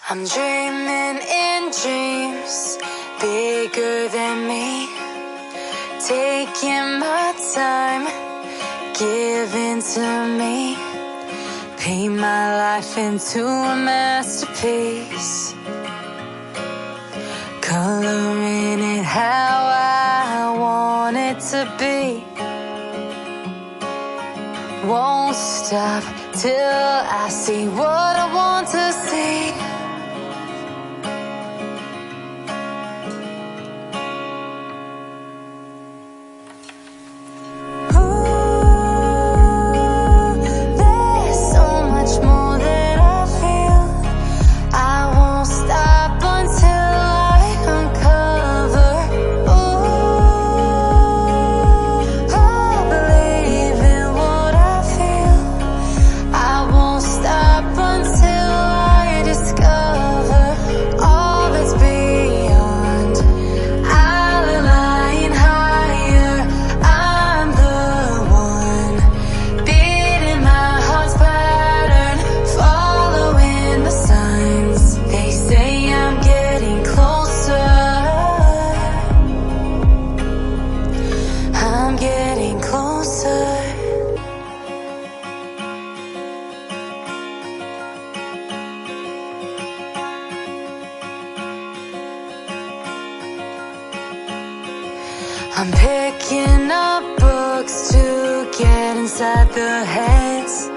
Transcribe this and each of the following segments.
I'm dreaming in dreams bigger than me, taking my time, giving to me, paint my life into a masterpiece, coloring it how I want it to be. Won't stop till I see what I want to see. I'm picking up books to get inside the heads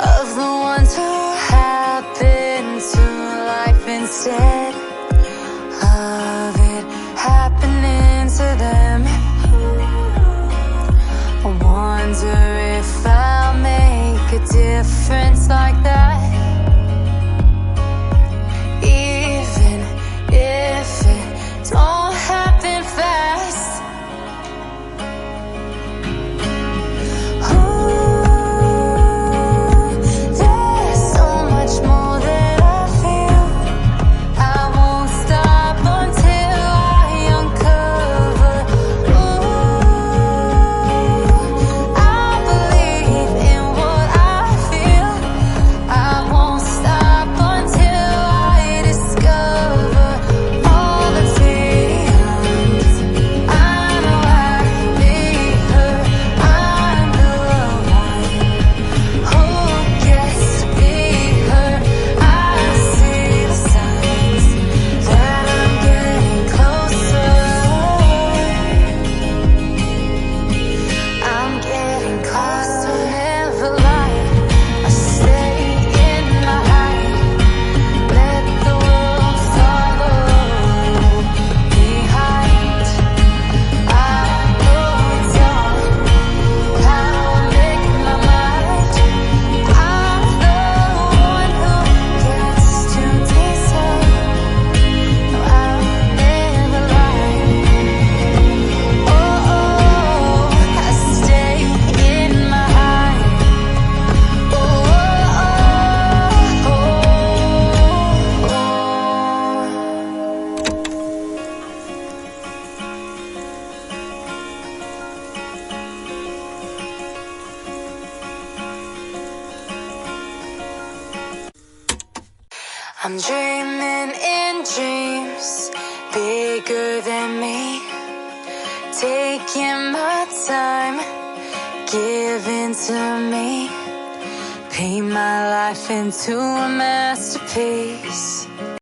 of the ones who happen to life instead of it happening to them. I wonder if I'll make a difference like that, even if it don't happen fast. I'm dreaming in dreams bigger than me, taking my time, giving to me, paint my life into a masterpiece.